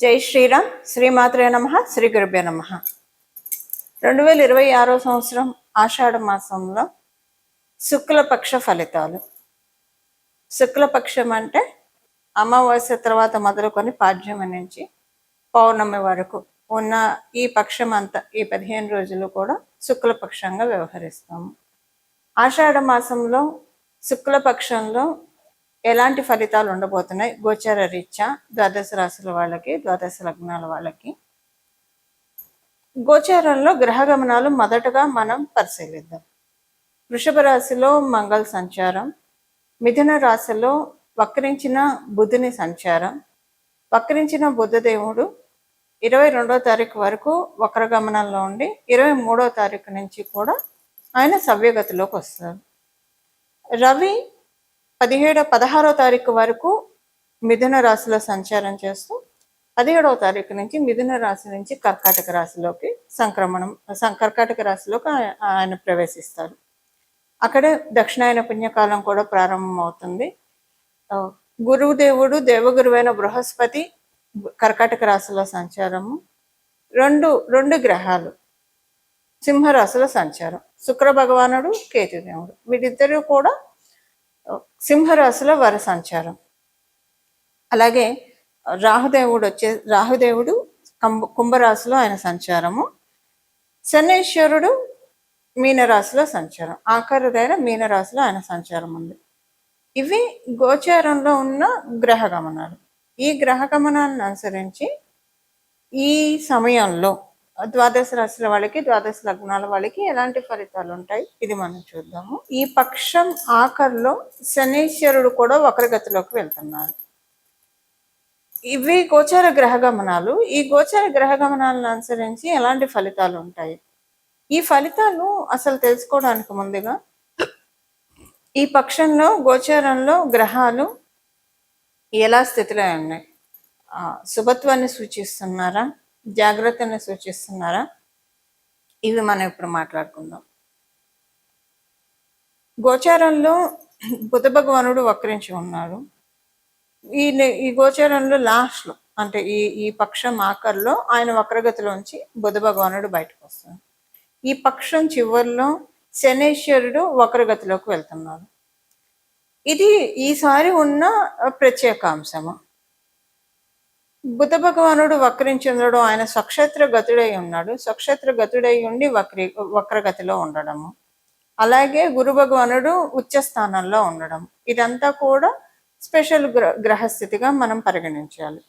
జై శ్రీరామ్. శ్రీమాత్రే నమః. శ్రీ గురుభ్యో నమః. 2026 సంవత్సరం ఆషాఢ మాసంలో శుక్లపక్ష ఫలితాలు. శుక్లపక్షం అంటే అమావాస్య తర్వాత మొదలుకొని పాడ్యమి నుంచి పౌర్ణమి వరకు ఉన్న ఈ పక్షం అంతా, ఈ 15 రోజులు కూడా శుక్లపక్షంగా వ్యవహరిస్తాము. ఆషాఢ మాసంలో శుక్లపక్షంలో ఎలాంటి ఫలితాలు ఉండబోతున్నాయి గోచార రీత్యా ద్వాదశ రాశుల వాళ్ళకి, ద్వాదశ లగ్నాల వాళ్ళకి? గోచారంలో గ్రహ గమనాలు మొదటగా మనం పరిశీలిద్దాం. వృషభ రాశిలో మంగళ సంచారం, మిథున రాశిలో వక్రించిన బుధుని సంచారం. వక్రించిన బుధదేవుడు 22వ తారీఖు వరకు వక్ర గమనంలో ఉండి 23వ తారీఖు నుంచి కూడా ఆయన సవ్యగతిలోకి వస్తారు. రవి 16వ తారీఖు వరకు మిథున రాశిలో సంచారం చేస్తూ 17వ తారీఖు నుంచి మిథున రాశి నుంచి కర్కాటక రాశిలోకి కర్కాటక రాశిలోకి ఆయన ప్రవేశిస్తారు. అక్కడే దక్షిణాయన పుణ్యకాలం కూడా ప్రారంభమవుతుంది. గురుదేవుడు దేవగురువైన బృహస్పతి కర్కాటక రాశిలో సంచారము. రెండు గ్రహాలు సింహరాశిలో సంచారం. శుక్ర భగవానుడు, కేతుదేవుడు, వీరిద్దరూ కూడా సింహరాశిలో వారి సంచారం. అలాగే రాహుదేవుడు కుంభరాశిలో ఆయన సంచారము. శనేశ్వరుడు మీనరాశిలో సంచారం. ఆఖరుదైన మీనరాశిలో ఆయన సంచారం ఉంది. ఇవి గోచారంలో ఉన్న గ్రహ గమనాలు. ఈ గ్రహ గమనాలను అనుసరించి ఈ సమయంలో ద్వాదశ రాశుల వాళ్ళకి, ద్వాదశ లగ్నాల వాళ్ళకి ఎలాంటి ఫలితాలు ఉంటాయి ఇది మనం చూద్దాము. ఈ పక్షం ఆఖరిలో శనీశ్వరుడు కూడా వక్రగతిలోకి వెళ్తున్నారు. ఇవి గోచార గ్రహ గమనాలు. ఈ గోచార గ్రహ గమనాలను అనుసరించి ఎలాంటి ఫలితాలు ఉంటాయి? ఈ ఫలితాలు అసలు తెలుసుకోవడానికి ముందుగా ఈ పక్షంలో గోచారంలో గ్రహాలు ఎలా స్థితిలో ఉన్నాయి? శుభత్వాన్ని సూచిస్తున్నారా, జాగ్రత్తని సూచిస్తున్నారా? ఇవి మనం ఇప్పుడు మాట్లాడుకుందాం. గోచారంలో బుధ భగవానుడు వక్రించి ఉన్నాడు. ఈ గోచారంలో లాస్ట్లో అంటే ఈ పక్షం ఆఖరిలో ఆయన వక్రగతిలోంచి బుధ భగవానుడు బయటకు వస్తాడు. ఈ పక్షం చివరిలో శనేశ్వరుడు వక్రగతిలోకి వెళ్తున్నాడు. ఇది ఈసారి ఉన్న ప్రత్యేక అంశము. బుధ భగవానుడు వక్రించి ఉండడం, ఆయన స్వక్షేత్ర గతుడై ఉన్నాడు. స్వక్షేత్ర గతుడై ఉండి వక్రగతిలో ఉండడము, అలాగే గురు భగవానుడు ఉచ్చ స్థానంలో ఉండడం, ఇదంతా కూడా స్పెషల్ గ్రహస్థితిగా మనం పరిగణించాలి.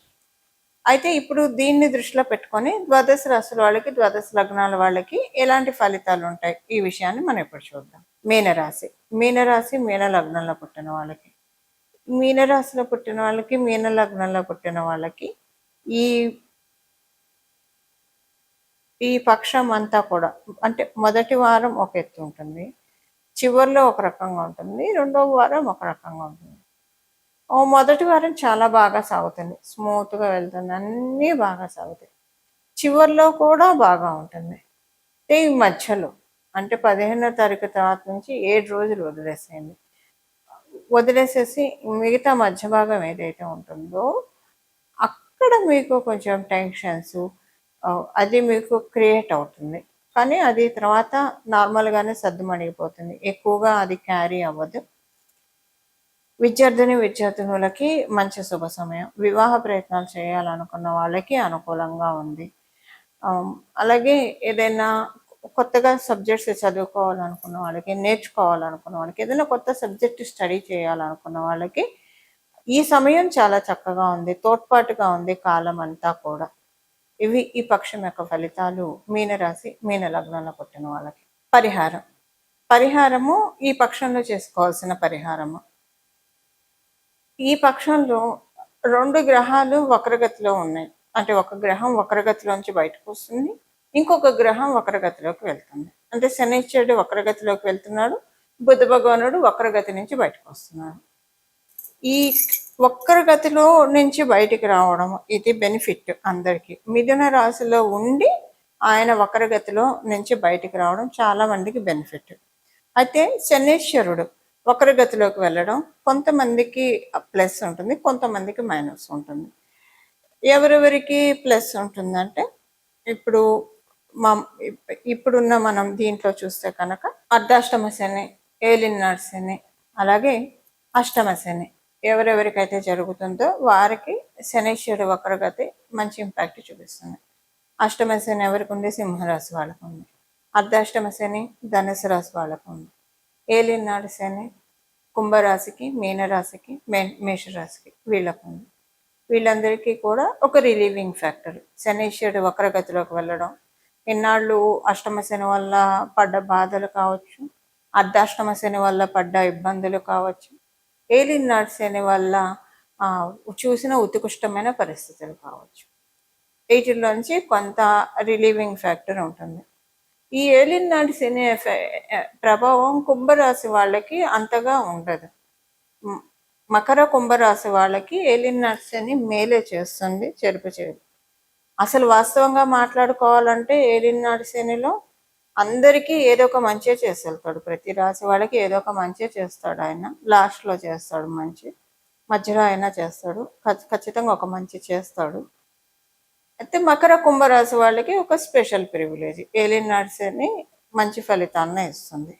అయితే ఇప్పుడు దీన్ని దృష్టిలో పెట్టుకొని ద్వాదశ రాశుల వాళ్ళకి, ద్వాదశ లగ్నాల వాళ్ళకి ఎలాంటి ఫలితాలు ఉంటాయి ఈ విషయాన్ని మనం ఇప్పుడు చూద్దాం. మీనరాశి మీన లగ్నంలో పుట్టిన వాళ్ళకి, మీనరాశిలో పుట్టిన వాళ్ళకి, మీన లగ్నంలో పుట్టిన వాళ్ళకి ఈ పక్షం అంతా కూడా అంటే మొదటి వారం ఒక ఎత్తు ఉంటుంది, చివరిలో ఒక రకంగా ఉంటుంది, రెండవ వారం ఒక రకంగా ఉంటుంది. మొదటి వారం చాలా బాగా సాగుతుంది, స్మూత్గా వెళ్తుంది, అన్నీ బాగా సాగుతాయి. చివరిలో కూడా బాగా ఉంటుంది. ఈ మధ్యలో అంటే 15వ తారీఖు తర్వాత నుంచి 7 రోజులు వదిలేసేసి మిగతా మధ్య భాగం ఏదైతే ఉంటుందో అక్కడ మీకు కొంచెం టెన్షన్స్ అది మీకు క్రియేట్ అవుతుంది. కానీ అది తర్వాత నార్మల్గానే సర్దుమణిగిపోతుంది, ఎక్కువగా అది క్యారీ అవ్వదు. విద్యార్థులకి మంచి శుభ సమయం. వివాహ ప్రయత్నాలు చేయాలనుకున్న వాళ్ళకి అనుకూలంగా ఉంది. అలాగే ఏదైనా కొత్తగా సబ్జెక్ట్స్ చదువుకోవాలనుకున్న వాళ్ళకి, నేర్చుకోవాలనుకున్న వాళ్ళకి, ఏదైనా కొత్త సబ్జెక్ట్ స్టడీ చేయాలనుకున్న వాళ్ళకి ఈ సమయం చాలా చక్కగా ఉంది, తోడ్పాటుగా ఉంది కాలం అంతా కూడా. ఇవి ఈ పక్షం యొక్క ఫలితాలు మీనరాశి, మీన లగ్నంలో పుట్టిన వాళ్ళకి. పరిహారము ఈ పక్షంలో చేసుకోవాల్సిన పరిహారము. ఈ పక్షంలో 2 గ్రహాలు వక్రగతిలో ఉన్నాయి. అంటే ఒక గ్రహం వక్రగతిలోంచి బయటకు వస్తుంది, ఇంకొక గ్రహం వక్రగతిలోకి వెళ్తుంది. అంటే శనిశ్చరుడు వక్రగతిలోకి వెళ్తున్నాడు, బుధ భగవానుడు వక్రగతి నుంచి బయటకు వస్తున్నాడు. ఈ వక్రగతిలో నుంచి బయటికి రావడం ఇది బెనిఫిట్ అందరికీ. మిథున రాశిలో ఉండి ఆయన వక్రగతిలో నుంచి బయటికి రావడం చాలా మందికి బెనిఫిట్. అయితే శనీశ్వరుడు వక్రగతిలోకి వెళ్ళడం కొంతమందికి ప్లస్ ఉంటుంది, కొంతమందికి మైనస్ ఉంటుంది. ఎవరెవరికి ప్లస్ ఉంటుందంటే ఇప్పుడు మా ఇప్పుడున్న మనం దీంట్లో చూస్తే కనుక అర్ధాష్టమ శని, ఏలినాడు శని, అలాగే అష్టమ శని ఎవరెవరికైతే జరుగుతుందో వారికి శనీశ్వరుడు వక్రగతి మంచి ఇంపాక్ట్ చూపిస్తుంది. అష్టమ శని ఎవరికి ఉంది? సింహరాశి వాళ్ళకు ఉంది. అర్ధాష్టమ శని ధనుసు రాశి వాళ్ళకు ఉంది. ఏలినాడు శని కుంభరాశికి, మీనరాశికి, మేషరాశికి వీళ్ళకు ఉంది. వీళ్ళందరికీ కూడా ఒక రిలీవింగ్ ఫ్యాక్టర్ శనీశ్వరుడు వక్రగతిలోకి వెళ్ళడం. ఇన్నాళ్ళు అష్టమ శని వల్ల పడ్డ బాధలు కావచ్చు, అర్ధాష్టమ శని వల్ల పడ్డ ఇబ్బందులు కావచ్చు, ఏలినాడు శని వల్ల చూసిన ఉత్కృష్టమైన పరిస్థితులు కావచ్చు, వీటిల్లోంచి కొంత రిలీవింగ్ ఫ్యాక్టర్ ఉంటుంది. ఈ ఏలినాడు శని ప్రభావం కుంభరాశి వాళ్ళకి అంతగా ఉండదు. మకర కుంభరాశి వాళ్ళకి ఏలినాడు శని మేలే చేస్తుంది, చెరుపు చేయదు. అసలు వాస్తవంగా మాట్లాడుకోవాలంటే ఏలినాడు శనిలో అందరికీ ఏదో ఒక మంచి చేసి వెళ్తాడు. ప్రతి రాశి వాళ్ళకి ఏదో ఒక మంచి చేస్తాడు. ఆయన లాస్ట్లో చేస్తాడు మంచి, మధ్యలో అయినా చేస్తాడు, ఖచ్చితంగా ఒక మంచి చేస్తాడు. అయితే మకర కుంభరాశి వాళ్ళకి ఒక స్పెషల్ ప్రివిలేజ్, ఏలినాడు శని మంచి ఫలితాన్ని ఇస్తుంది.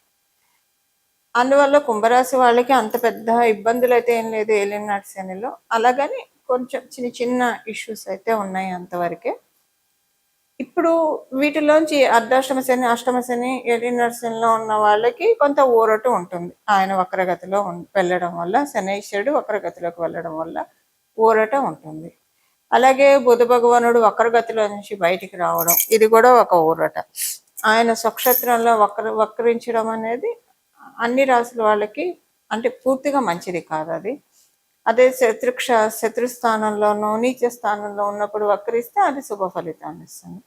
అందువల్ల కుంభరాశి వాళ్ళకి అంత పెద్ద ఇబ్బందులు అయితే ఏం లేదు ఏలినాడు శనిలో. అలాగని కొంచెం చిన్న చిన్న ఇష్యూస్ అయితే ఉన్నాయి అంతవరకే. ఇప్పుడు వీటిలోంచి అర్ధాష్టమ శని, అష్టమ శని, ఏలినాడు శనిలో ఉన్న వాళ్ళకి కొంత ఊరట ఉంటుంది. ఆయన వక్రగతిలో వెళ్ళడం వల్ల, శనీశ్వరుడు వక్రగతిలోకి వెళ్ళడం వల్ల ఊరట ఉంటుంది. అలాగే బుధ భగవానుడు వక్రగతిలో నుంచి బయటికి రావడం, ఇది కూడా ఒక ఊరట. ఆయన స్వక్షేత్రంలో వక్రించడం అనేది అన్ని రాసుల వాళ్ళకి అంటే పూర్తిగా మంచిది కాదు అది. అదే శత్రుస్థానంలోనూ నీచ స్థానంలో ఉన్నప్పుడు వక్రిస్తే అది శుభ ఫలితాన్ని ఇస్తుంది.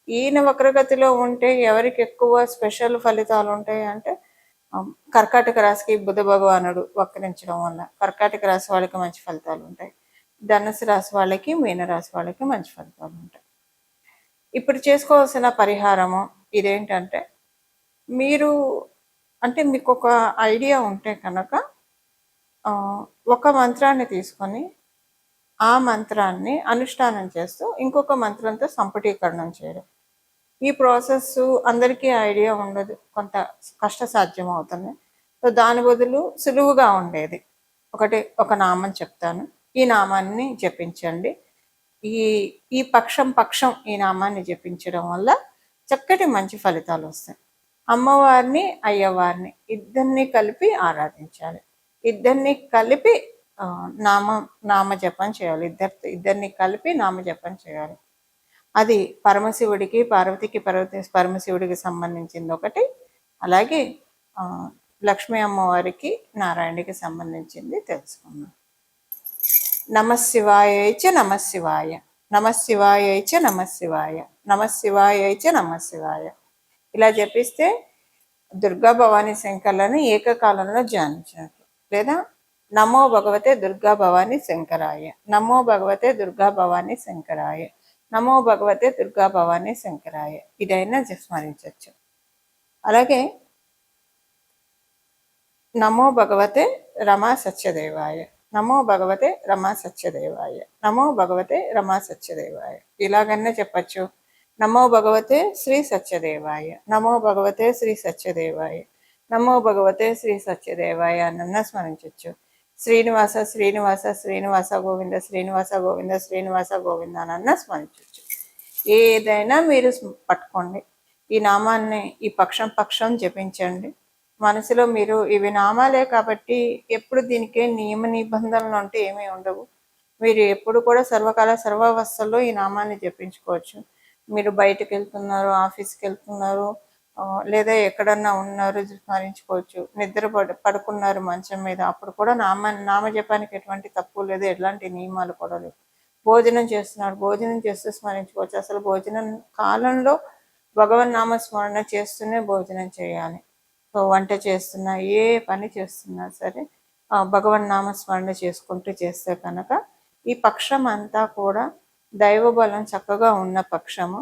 ఈయన వక్రగతిలో ఉంటే ఎవరికి ఎక్కువ స్పెషల్ ఫలితాలు ఉంటాయి అంటే కర్కాటక రాశికి బుధ భగవానుడు వక్రించడం వల్ల కర్కాటక రాశి వాళ్ళకి మంచి ఫలితాలు ఉంటాయి. ధనుసు రాశి వాళ్ళకి, మీనరాశి వాళ్ళకి మంచి ఫలితాలు ఉంటాయి. ఇప్పుడు చేసుకోవాల్సిన పరిహారము ఇదేంటంటే, మీరు అంటే మీకు ఒక ఐడియా ఉంటే కనుక ఒక మంత్రాన్ని తీసుకొని ఆ మంత్రాన్ని అనుష్ఠానం చేస్తూ ఇంకొక మంత్రంతో సంపుటీకరణం చేయడం. ఈ ప్రాసెస్ అందరికీ ఐడియా ఉండదు, కొంత కష్టసాధ్యం అవుతుంది. సో దాని బదులు సులువుగా ఉండేది ఒక నామం చెప్తాను, ఈ నామాన్ని జపించండి. ఈ ఈ పక్షం ఈ నామాన్ని జపించడం వల్ల చక్కటి మంచి ఫలితాలు వస్తాయి. అమ్మవారిని, అయ్యవారిని ఇద్దరిని కలిపి ఆరాధించాలి. ఇద్దరిని కలిపి నామజపం చేయాలి. ఇద్దరిని కలిపి నామజపం చేయాలి. అది పరమశివుడికి, పార్వతికి పరమశివుడికి సంబంధించింది ఒకటి, అలాగే లక్ష్మీ అమ్మవారికి, నారాయణుడికి సంబంధించింది తెలుసుకున్నాం. నమశివాయైచ నమశివాయ, నమశివాయైచ నమశివాయ, నమశివాయైచ నమశివాయ ఇలా జపిస్తే దుర్గా భవానీ శంకర్లను ఏకకాలంలో ధ్యానించినట్లు. లేదా నమో భగవతే దుర్గా భవానీ శంకరాయ, నమో భగవతే దుర్గా భవానీ శంకరాయ, నమో భగవతే దుర్గా భవానీ శంకరాయ ఇదైనా స్మరించవచ్చు. అలాగే నమో భగవతే రమా సత్యదేవాయ, నమో భగవతే రమా సత్యదేవాయ, నమో భగవతే రమా సత్యదేవాయ ఇలాగన్నా చెప్పచ్చు. నమో భగవతే శ్రీ సత్యదేవాయ, నమో భగవతే శ్రీ సత్యదేవాయ, నమో భగవతే శ్రీ సత్యదేవాయ అన్న స్మరించవచ్చు. శ్రీనివాస శ్రీనివాస శ్రీనివాస గోవింద, శ్రీనివాస గోవింద, శ్రీనివాస గోవింద అన్న స్మరించవచ్చు. ఏదైనా మీరు పట్టుకోండి, ఈ నామాన్ని ఈ పక్షం జపించండి. మనసులో మీరు ఇవి నామాలే కాబట్టి ఎప్పుడు దీనికే నియమ నిబంధనలు అంటే ఏమీ ఉండవు. మీరు ఎప్పుడు కూడా సర్వకాల సర్వావస్థల్లో ఈ నామాన్ని జపించుకోవచ్చు. మీరు బయటకు వెళ్తున్నారు, ఆఫీస్కి వెళ్తున్నారు, లేదా ఎక్కడన్నా ఉన్నారు స్మరించుకోవచ్చు. నిద్ర పడుకున్నారు మంచం మీద, అప్పుడు కూడా నామజపానికి ఎటువంటి తప్పు లేదు, ఎలాంటి నియమాలు కూడా లేవు. భోజనం చేస్తున్నారు, భోజనం చేస్తూ స్మరించుకోవచ్చు. అసలు భోజనం కాలంలో భగవన్ నామస్మరణ చేస్తూనే భోజనం చేయాలి. సో వంట చేస్తున్నా, ఏ పని చేస్తున్నా సరే భగవన్ నామస్మరణ చేసుకుంటూ చేస్తే కనుక ఈ పక్షం అంతా కూడా దైవబలం చక్కగా ఉన్న పక్షము,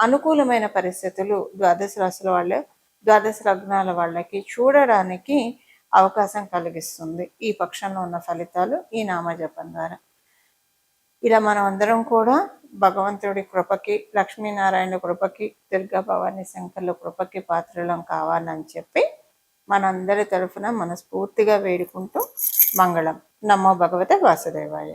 అనుకూలమైన పరిస్థితులు ద్వాదశ రాశుల వాళ్ళే, ద్వాదశ లగ్నాల వాళ్ళకి చూడడానికి అవకాశం కలిగిస్తుంది ఈ పక్షంలో ఉన్న ఫలితాలు ఈ నామజపం ద్వారా. ఇలా మనం అందరం కూడా భగవంతుడి కృపకి, లక్ష్మీనారాయణ కృపకి, దుర్గా భవానీ శంకర్ల కృపకి పాత్రలం కావాలని చెప్పి మనందరి తరఫున మనస్ఫూర్తిగా వేడుకుంటూ మంగళం. నమో భగవతే వాసుదేవాయ.